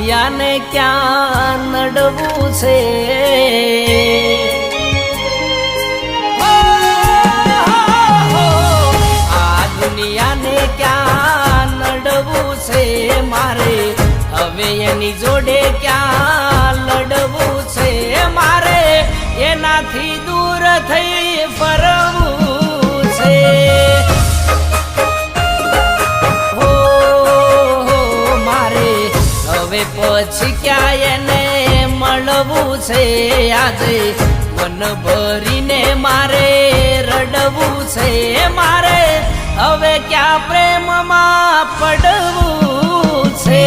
દુનિયાને ક્યાં નડવું છે આ દુનિયાને ક્યાં નડવું છે મારે હવે એની જોડે ક્યાં લડવું છે મારે એનાથી દૂર થઈ ફરવું છે પછી ક્યાં એને મળવું છે આજે મન ભરીને મારે રડવું છે મારે હવે ક્યાં પ્રેમમાં પડવું છે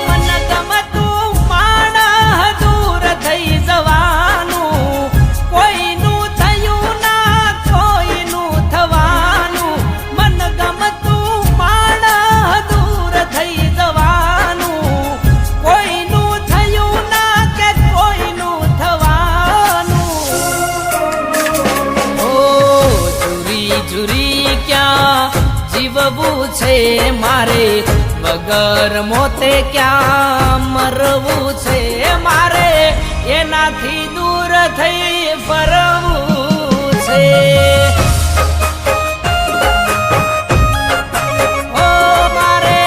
મન ગમતું માણસ દૂર થઈ જવાનું કોઈનું થયું ના કોઈનું થવાનું જીવવું છે મારે વગર મોતે ક્યાં મરવું છે મારે એનાથી દૂર થઈ ફરવું છે ઓ મારે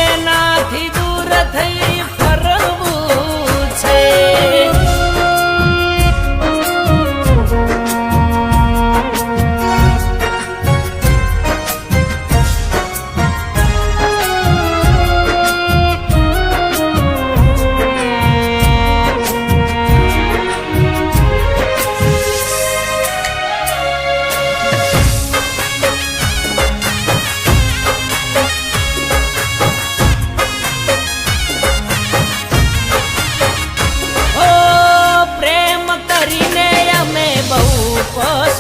એનાથી દૂર થઈ ફરવું છે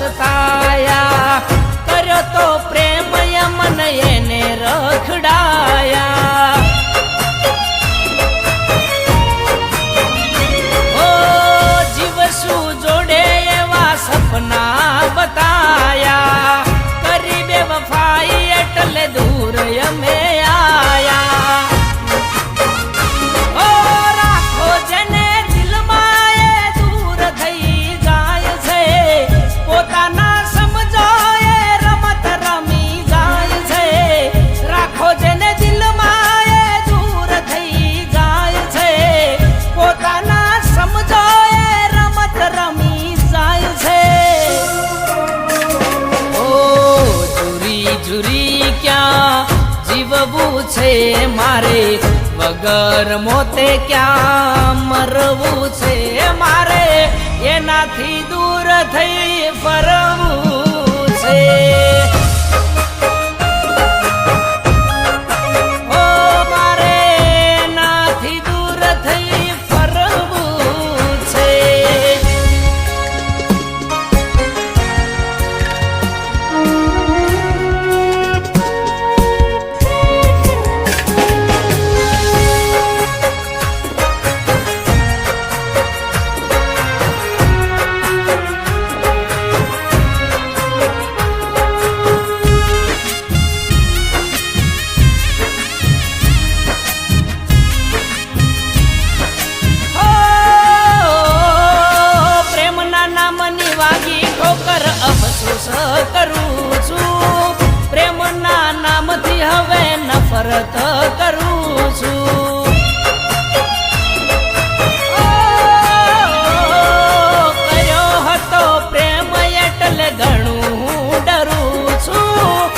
પછતાયા કર્યો તો પ્રેમ યમન એને રખડાયા ઓ જીવશું જોડે એવા સપના બતાયા કરી બેવફાઈ એટલે દૂર અમે આયા ઓ રાખો જેને દિલમાં એ દૂર થઈ જાય છે પોતાના સમજો એ રમત રમી જાય છે રાખો જેને દિલમાં એ દૂર થઈ જાય છે પોતાના સમજો એ રમત રમી જાય છે ઓ જુરી જુરી ક્યાં જીવવું છે મારે વગર મોતે ક્યાં મરવું છે મારે એનાથી દૂર થઈ ફરવું છે ઓ મારે એનાથી દૂર થઈ ફરવું છે અફસોસ કરું છું પ્રેમના નામથી હવે નફરત કરું છું કર્યો હતો પ્રેમ એટલે ઘણું ડરું છું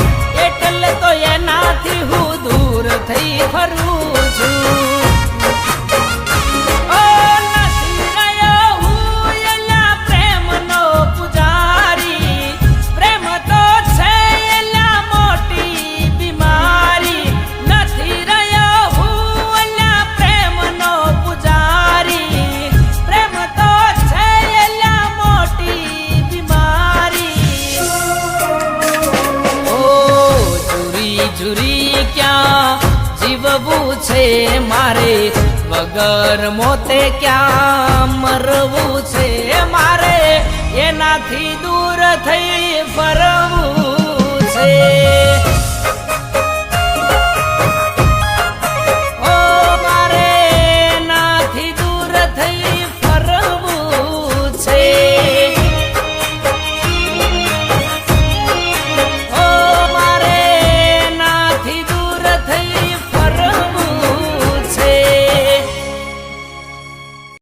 એટલે તો એનાથી હું દૂર થઈ ફરું છું જીવવું છે મારે વગર મોતે ક્યાં મરવું છે મારે એનાથી દૂર થઈ ફરવું છે